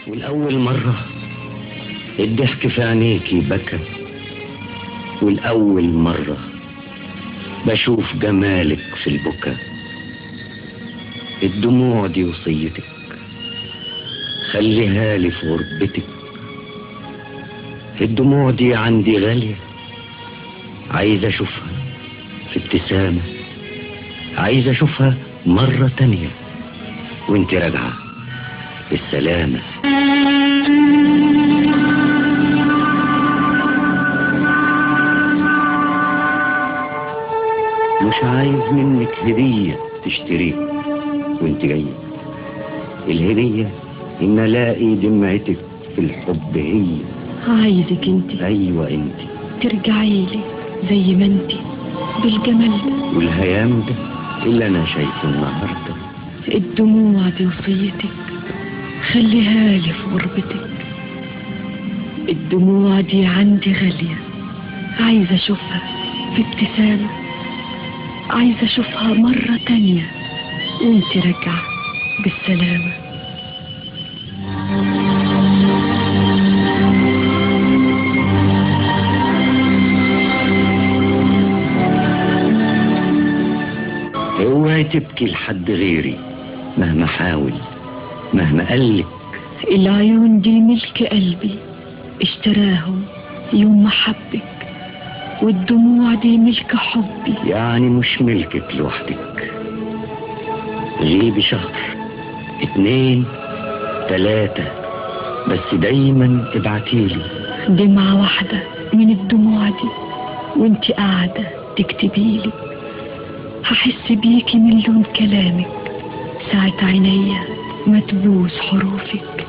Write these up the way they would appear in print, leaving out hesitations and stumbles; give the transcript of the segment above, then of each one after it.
والأول مرة الضحك في عينيكي بكى، والأول مرة بشوف جمالك في البكا. الدموع دي وصيتك، خليها لي في غربتك. الدموع دي عندي غالية، عايز أشوفها في ابتسامة، عايز أشوفها مرة تانية وانت راجعة بالسلامة. مش عايز منك هدية تشتريها وانت جاية، الهدية ان الاقي دمعتك في الحب هي. عايزك انت. ايوه انت ترجعي لي زي ما انت بالجمال ده والهيام ده اللي انا شايفه النهارده. الدموع دي وصيتك، خليها لي في غربتك. الدموع دي عندي غالية، عايزة اشوفها في ابتسامة، عايزة اشوفها مرة تانية وانت راجعة بالسلامة. اوعي تبكي لحد غيري مهما حاول، مهما قالك. العيون دي ملك قلبي اشتراهم يوم ما حبك، والدموع دي ملك حبي. يعني مش ملكك لوحدك، غيبي شهر 2 3 بس دايما ابعتيلي دمعة واحدة من الدموع دي وانت قاعدة تكتبيلي. هحس بيكي من لون كلامك ساعة عينيا ما تبوس حروفك،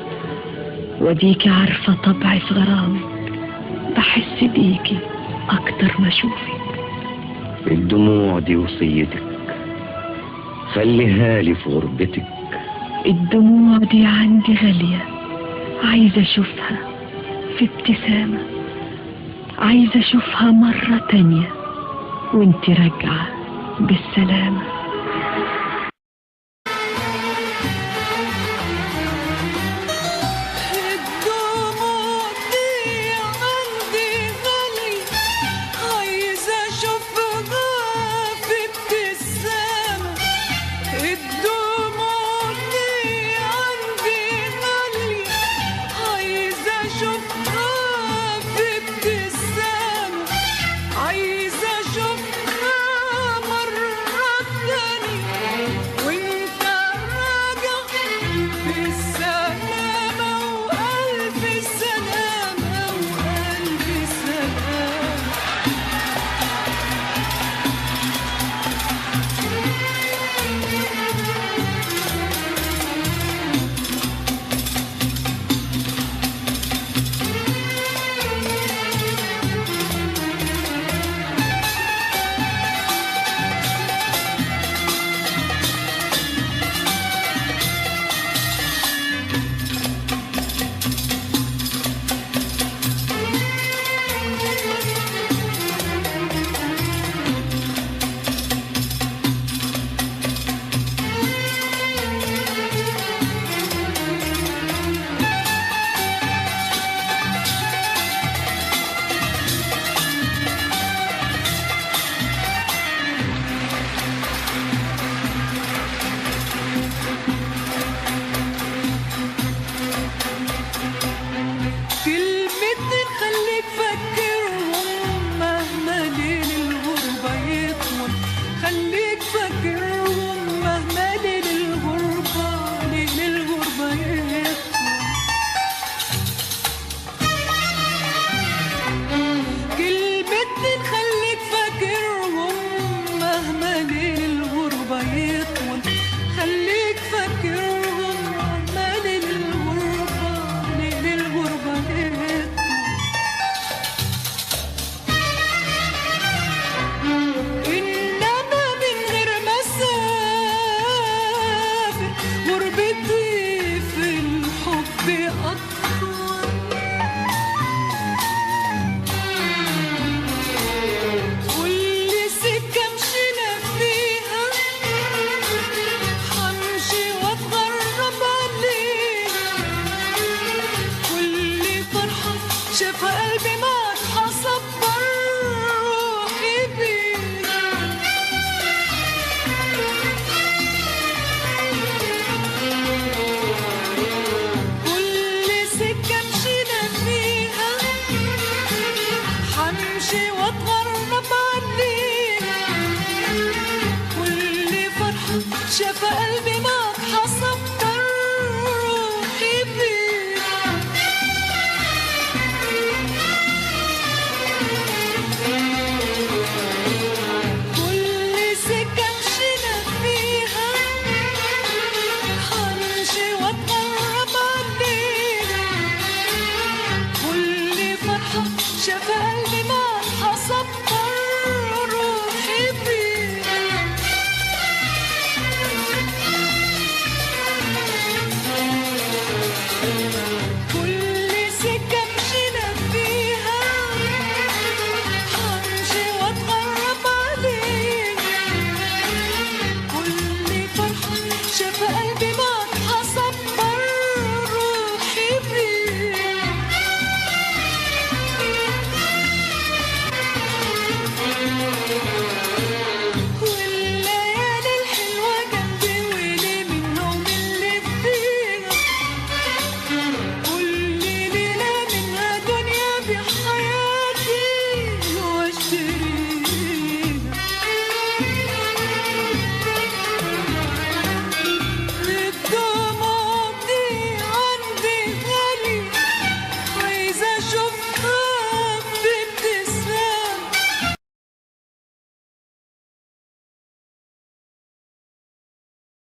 وديكي عارفة طبعي في غرامك، بحس بيكي اكتر ما اشوفك. الدموع دي وصيتك، خليها لي في غربتك. الدموع دي عندي غالية، عايزة اشوفها في ابتسامة، عايزة اشوفها مرة تانية وانت راجعة بالسلامة. عايزة اشوفها مرة شاف قلبي